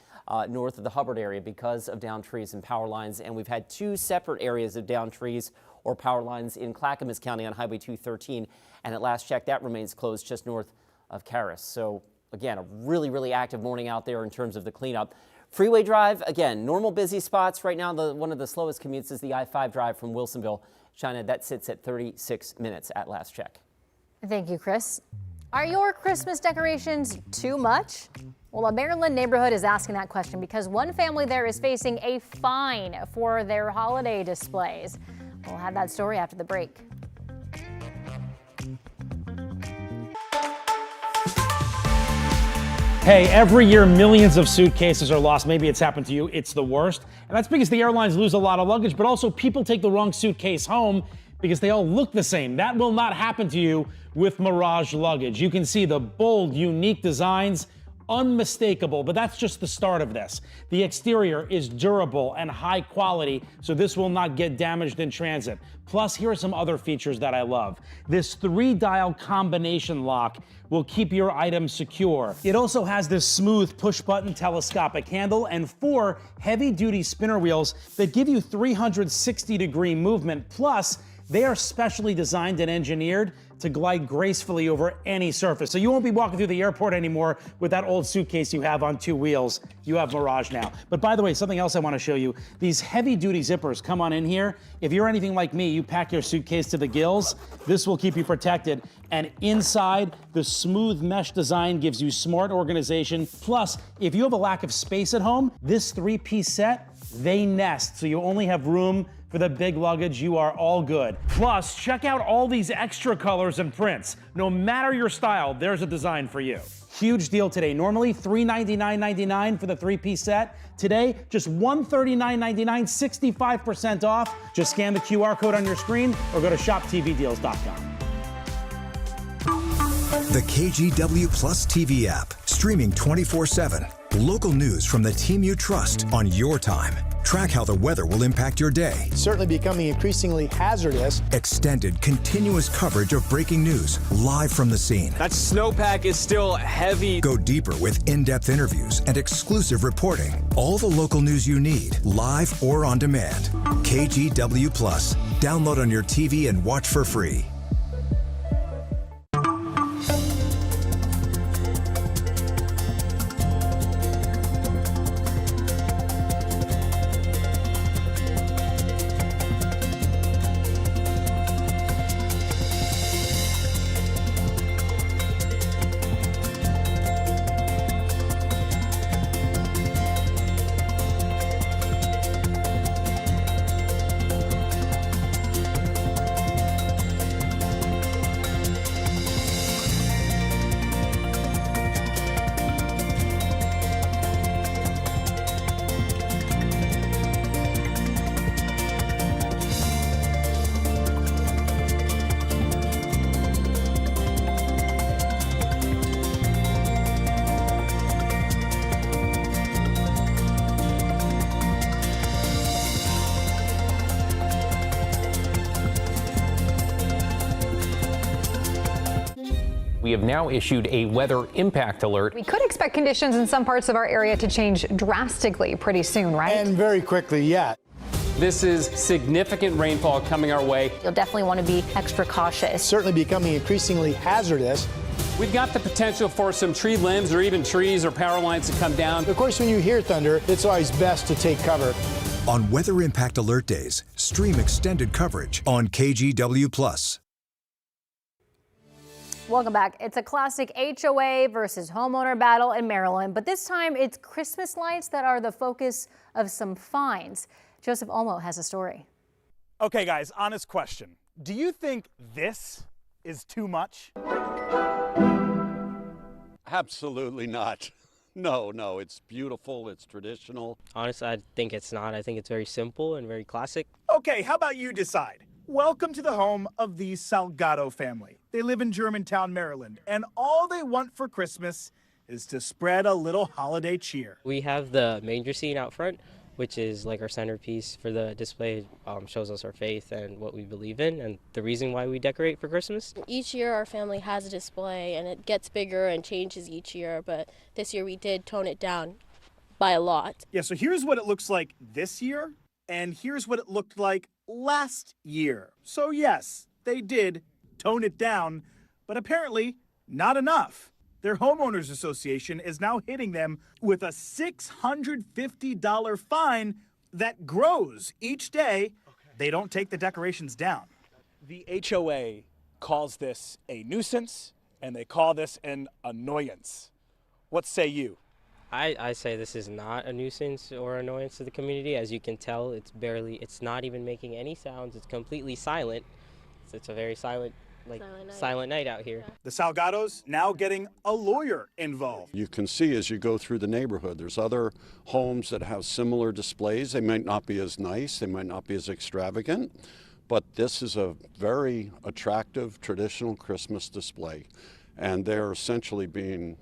Speaker 1: north of the Hubbard area because of downed trees and power lines. And we've had 2 separate areas of downed trees or power lines in Clackamas County on Highway 213. And at last check, that remains closed just north of Caris. So again, a really, really active morning out there in terms of the cleanup. Freeway drive, again, normal busy spots. Right now, one of the slowest commutes is the I-5 drive from Wilsonville, China. That sits at 36 minutes at last check.
Speaker 3: Thank you, Chris. Are your Christmas decorations too much? Well, a Maryland neighborhood is asking that question because one family there is facing a fine for their holiday displays. We'll have that story after the break.
Speaker 6: Hey, every year millions of suitcases are lost. Maybe it's happened to you. It's the worst. And that's because the airlines lose a lot of luggage, but also people take the wrong suitcase home because they all look the same. That will not happen to you with Mirage luggage. You can see the bold, unique designs, unmistakable, but that's just the start of this. The exterior is durable and high quality, so this will not get damaged in transit. Plus, here are some other features that I love. This 3-dial combination lock will keep your item secure. It also has this smooth push-button telescopic handle and 4 heavy-duty spinner wheels that give you 360-degree movement. Plus, they are specially designed and engineered to glide gracefully over any surface. So you won't be walking through the airport anymore with that old suitcase you have on 2 wheels. You have Mirage now. But by the way, something else I want to show you. These heavy-duty zippers come on in here. If you're anything like me, you pack your suitcase to the gills. This will keep you protected. And inside, the smooth mesh design gives you smart organization. Plus, if you have a lack of space at home, this 3-piece set, they nest. So you only have room for the big luggage. You are all good. Plus, check out all these extra colors and prints. No matter your style, there's a design for you. Huge deal today. Normally $399.99 for the 3-piece set. Today, just $139.99, 65% off. Just scan the QR code on your screen or go to shoptvdeals.com.
Speaker 10: The KGW Plus TV app, streaming 24/7. Local news from the team you trust on your time. Track how the weather will impact your day.
Speaker 2: Certainly becoming increasingly hazardous.
Speaker 10: Extended, continuous coverage of breaking news live from the scene.
Speaker 14: That snowpack is still heavy.
Speaker 10: Go deeper with in-depth interviews and exclusive reporting. All the local news you need, live or on demand. KGW Plus. Download on your TV and watch for free.
Speaker 21: We have now issued a weather impact alert.
Speaker 15: We could expect conditions in some parts of our area to change drastically pretty soon, right?
Speaker 2: And very quickly, yeah.
Speaker 14: This is significant rainfall coming our way.
Speaker 3: You'll definitely want to be extra cautious.
Speaker 2: Certainly becoming increasingly hazardous.
Speaker 14: We've got the potential for some tree limbs or even trees or power lines to come down.
Speaker 2: Of course, when you hear thunder, it's always best to take cover.
Speaker 10: On Weather Impact Alert Days, stream extended coverage on KGW+.
Speaker 3: Welcome back. It's a classic HOA versus homeowner battle in Maryland, but this time it's Christmas lights that are the focus of some fines. Joseph Olmo has a story.
Speaker 7: Okay, guys, honest question. Do you think this is too much?
Speaker 8: Absolutely not. No, it's beautiful, it's traditional.
Speaker 9: Honestly, I think it's not. I think it's very simple and very classic.
Speaker 7: Okay, how about you decide? Welcome to the home of the Salgado family. They live in Germantown, Maryland, and all they want for Christmas is to spread a little holiday cheer.
Speaker 9: We have the manger scene out front, which is like our centerpiece for the display. Shows us our faith and what we believe in and the reason why we decorate for Christmas.
Speaker 12: Each year our family has a display and it gets bigger and changes each year, but this year we did tone it down by a lot.
Speaker 7: Yeah, so here's what it looks like this year, and here's what it looked like last year. So yes, they did tone it down, but apparently not enough. Their homeowners association is now hitting them with a $650 fine that grows each day they don't take the decorations down. The HOA calls this a nuisance, and they call this an annoyance. What say you?
Speaker 9: I say this is not a nuisance or annoyance to the community. As you can tell, it's not even making any sounds. It's completely silent. It's a very silent night out here.
Speaker 7: The Salgados now getting a lawyer involved.
Speaker 8: You can see as you go through the neighborhood, there's other homes that have similar displays. They might not be as nice, they might not be as extravagant, but this is a very attractive traditional Christmas display. And they're essentially being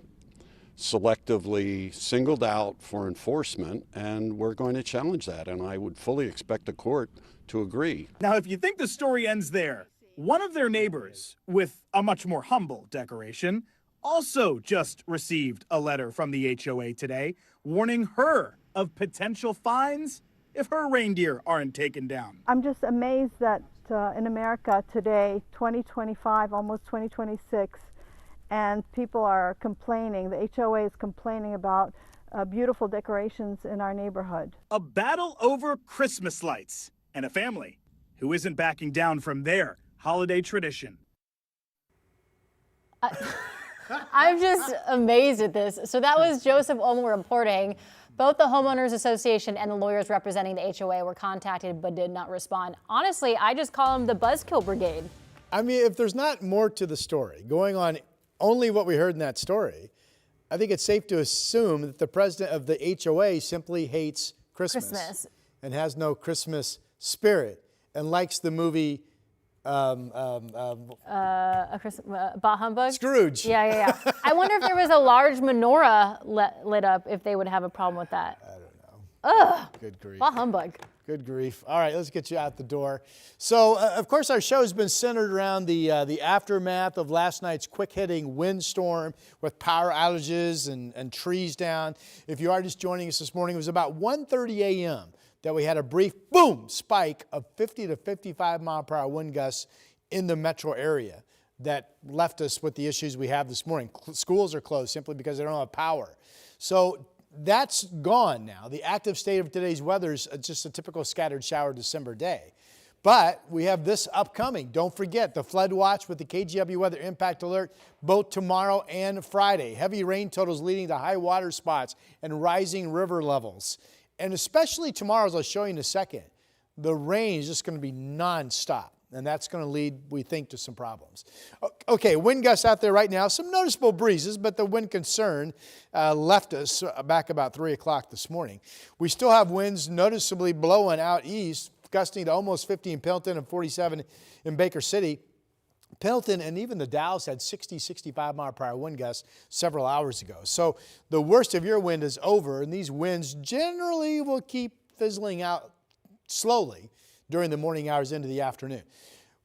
Speaker 8: selectively singled out for enforcement, and we're going to challenge that. And I would fully expect the court to agree.
Speaker 7: Now, if you think the story ends there, one of their neighbors, with a much more humble decoration, also just received a letter from the HOA today warning her of potential fines if her reindeer aren't taken down.
Speaker 25: I'm just amazed that in America today, 2025, almost 2026, and people are complaining, the HOA is complaining about beautiful decorations in our neighborhood.
Speaker 7: A battle over Christmas lights and a family who isn't backing down from their holiday tradition.
Speaker 3: I'm just amazed at this. So that was Joseph Olmo reporting. Both the Homeowners Association and the lawyers representing the HOA were contacted but did not respond. Honestly, I just call them the Buzzkill Brigade.
Speaker 2: I mean, if there's not more to the story, going on only what we heard in that story, I think it's safe to assume that the president of the HOA simply hates Christmas. And has no Christmas spirit and likes the movie
Speaker 3: Bah Humbug?
Speaker 2: Scrooge.
Speaker 3: Yeah. I wonder if there was a large menorah lit up, if they would have a problem with that.
Speaker 2: I don't know.
Speaker 3: Ugh.
Speaker 2: Good grief.
Speaker 3: Bah Humbug.
Speaker 2: Good grief. All right, let's get you out the door. So, of course, our show has been centered around the aftermath of last night's quick-hitting windstorm with power outages and trees down. If you are just joining us this morning, it was about 1:30 a.m. that we had a brief, boom, spike of 50 to 55 mile per hour wind gusts in the metro area that left us with the issues we have this morning. Schools are closed simply because they don't have power. So that's gone now. The active state of today's weather is just a typical scattered shower December day. But we have this upcoming. Don't forget the flood watch with the KGW weather impact alert both tomorrow and Friday. Heavy rain totals leading to high water spots and rising river levels. And especially tomorrow, as I'll show you in a second, the rain is just going to be nonstop. And that's going to lead, we think, to some problems. Okay, wind gusts out there right now. Some noticeable breezes, but the wind concern left us back about 3 o'clock this morning. We still have winds noticeably blowing out east, gusting to almost 50 in Pendleton and 47 in Baker City. Pendleton and even the Dalles had 60, 65 mile per hour wind gusts several hours ago. So the worst of your wind is over, and these winds generally will keep fizzling out slowly during the morning hours into the afternoon.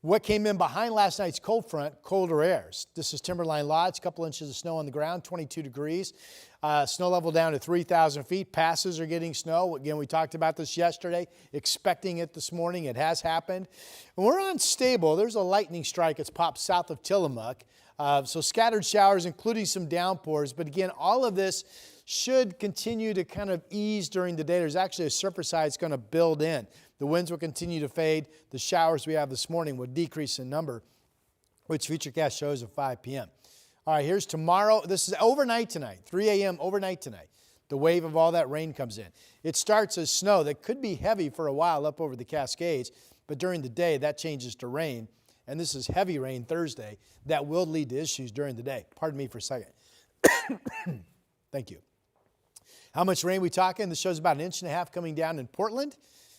Speaker 2: What came in behind last night's cold front, colder airs. This is Timberline Lodge, a couple inches of snow on the ground, 22 degrees. Snow level down to 3,000 feet. Passes are getting snow. Again, we talked about this yesterday, expecting it this morning. It has happened. And we're unstable. There's a lightning strike that's popped south of Tillamook. So scattered showers, including some downpours. But again, all of this should continue to kind of ease during the day. There's actually a surface high that's going to build in. The winds will continue to fade. The showers we have this morning will decrease in number, which Futurecast shows at 5 p.m. All right, here's tomorrow. This is overnight tonight, 3 a.m. overnight tonight. The wave of all that rain comes in. It starts as snow that could be heavy for a while up over the Cascades, but during the day that changes to rain. And this is heavy rain Thursday that will lead to issues during the day. Pardon me for a second. Thank you. How much rain we talking? This shows about 1.5 inches coming down in Portland,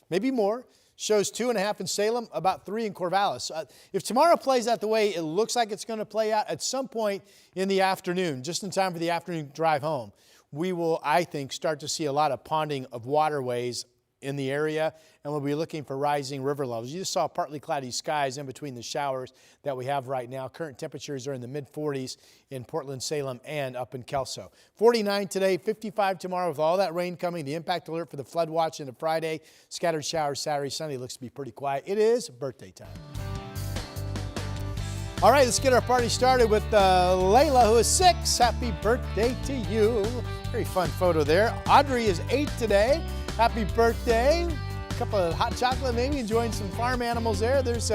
Speaker 2: maybe more. Shows 2.5 in Salem, about 3 in Corvallis. If tomorrow plays out the way it looks like it's going to play out, at some point in the afternoon, just in time for the afternoon drive home, we will, I think, start to see a lot of ponding of waterways in the area, and we'll be looking for rising river levels. You just saw partly cloudy skies in between the showers that we have right now. Current temperatures are in the mid-40s in Portland, Salem, and up in Kelso. 49 today, 55 tomorrow with all that rain coming. The impact alert for the flood watch into Friday. Scattered showers Saturday, Sunday looks to be pretty quiet. It is birthday time. All right, let's get our party started with Layla, who is 6. Happy birthday to you. Very fun photo there. Audrey is 8 today. Happy birthday. A couple of hot chocolate, maybe enjoying some farm animals there. There's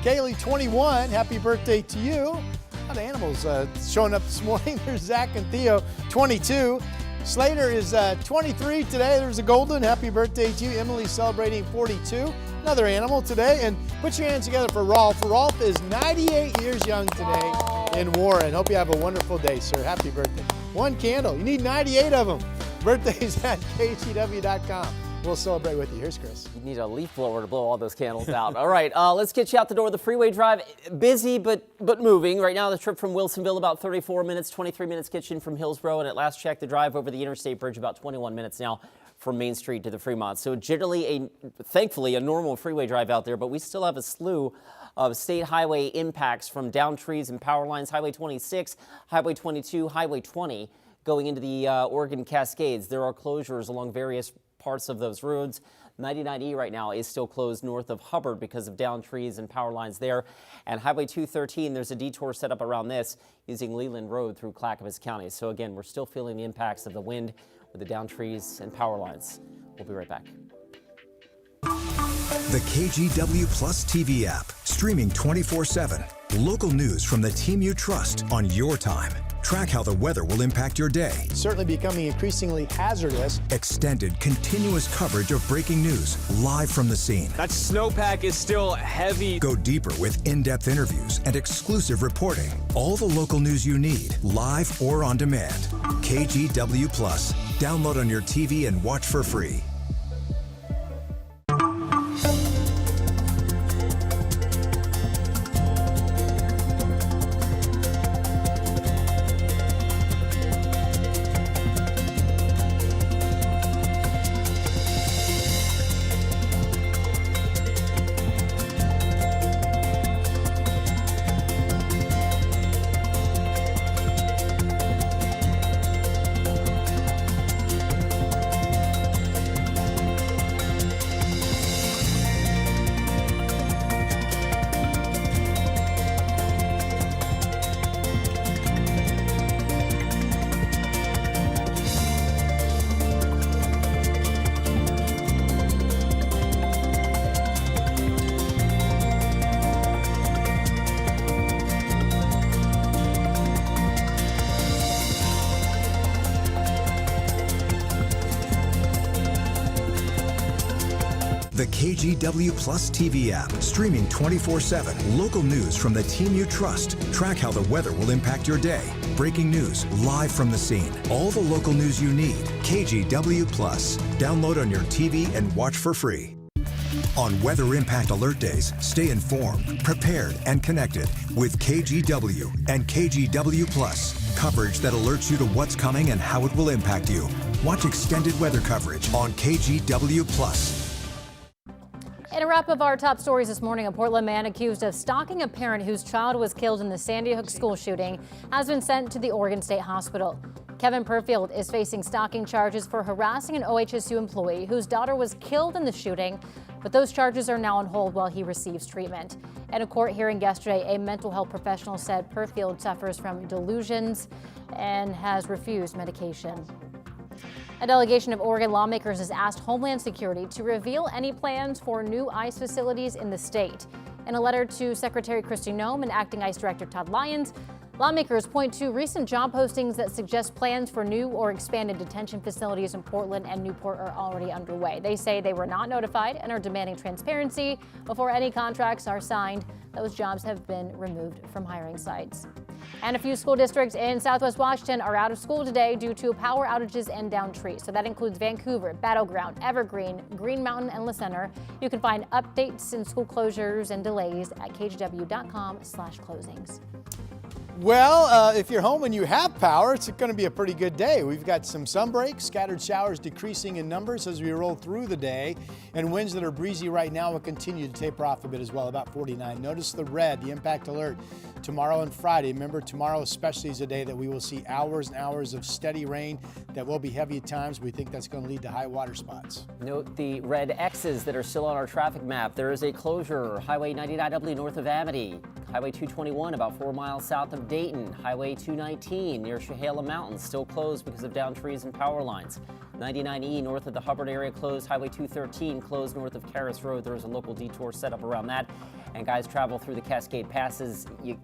Speaker 2: Kaylee, 21. Happy birthday to you. A lot of animals showing up this morning. There's Zach and Theo, 22. Slater is 23 today. There's a golden. Happy birthday to you. Emily's celebrating 42. Another animal today. And put your hands together for Rolf. Rolf is 98 years young today in Warren. Hope you have a wonderful day, sir. Happy birthday. One candle. You need 98 of them. Birthdays at KGW.com. We'll celebrate with you. Here's Chris.
Speaker 1: You need a leaf blower to blow all those candles out. All right, let's get you out the door. The freeway drive, busy but moving. Right now, the trip from Wilsonville, about 34 minutes, 23 minutes getting from Hillsborough. And at last check, the drive over the Interstate Bridge, about 21 minutes now from Main Street to the Fremont. So generally, thankfully, a normal freeway drive out there, but we still have a slew of state highway impacts from downed trees and power lines. Highway 26, Highway 22, Highway 20 going into the Oregon Cascades. There are closures along various parts of those roads. 99E right now is still closed north of Hubbard because of downed trees and power lines there. And Highway 213, there's a detour set up around this using Leland Road through Clackamas County. So again, we're still feeling the impacts of the wind with the downed trees and power lines. We'll be right back.
Speaker 10: The KGW Plus TV app, streaming 24/7. Local news from the team you trust on your time. Track how the weather will impact your day.
Speaker 2: Certainly becoming increasingly hazardous.
Speaker 10: Extended, continuous coverage of breaking news live from the scene.
Speaker 14: That snowpack is still heavy.
Speaker 10: Go deeper with in-depth interviews and exclusive reporting. All the local news you need, live or on demand. KGW Plus. Download on your TV and watch for free. The KGW Plus TV app, streaming 24/7. Local news from the team you trust. Track how the weather will impact your day. Breaking news live from the scene. All the local news you need. KGW Plus. Download on your TV and watch for free. On Weather Impact Alert Days, stay informed, prepared, and connected with KGW and KGW Plus. Coverage that alerts you to what's coming and how it will impact you. Watch extended weather coverage on KGW Plus.
Speaker 3: In a wrap of our top stories this morning, a Portland man accused of stalking a parent whose child was killed in the Sandy Hook school shooting has been sent to the Oregon State Hospital. Kevin Perfield is facing stalking charges for harassing an OHSU employee whose daughter was killed in the shooting, but those charges are now on hold while he receives treatment. In a court hearing yesterday, a mental health professional said Perfield suffers from delusions and has refused medication. A delegation of Oregon lawmakers has asked Homeland Security to reveal any plans for new ICE facilities in the state. In a letter to Secretary Kristi Noem and Acting ICE Director Todd Lyons, lawmakers point to recent job postings that suggest plans for new or expanded detention facilities in Portland and Newport are already underway. They say they were not notified and are demanding transparency before any contracts are signed. Those jobs have been removed from hiring sites. And a few school districts in Southwest Washington are out of school today due to power outages and downed trees. So that includes Vancouver, Battleground, Evergreen, Green Mountain, and La Center. You can find updates and school closures and delays at kgw.com/closings.
Speaker 2: Well, if you're home and you have power, it's going to be a pretty good day. We've got some sun breaks, scattered showers decreasing in numbers as we roll through the day, and winds that are breezy right now will continue to taper off a bit as well, about 49. Notice the red, the impact alert, tomorrow and Friday. Remember, tomorrow especially is a day that we will see hours and hours of steady rain that will be heavy at times. We think that's going to lead to high water spots.
Speaker 1: Note the red X's that are still on our traffic map. There is a closure, Highway 99W north of Amity, Highway 221 about 4 miles south of Dayton, Highway 219 near Chehalem Mountains still closed because of downed trees and power lines. 99E north of the Hubbard area closed, Highway 213 closed north of Karras Road. There is a local detour set up around that. And guys, travel through the Cascade Passes. You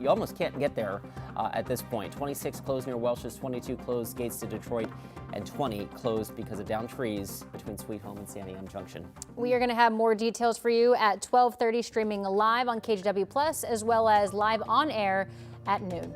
Speaker 1: almost can't get there at this point. 26 closed near Welch's, 22 closed gates to Detroit, and 20 closed because of downed trees between Sweet Home and Santiam Junction.
Speaker 3: We are going to have more details for you at 12:30, streaming live on KGW Plus, as well as live on air at noon.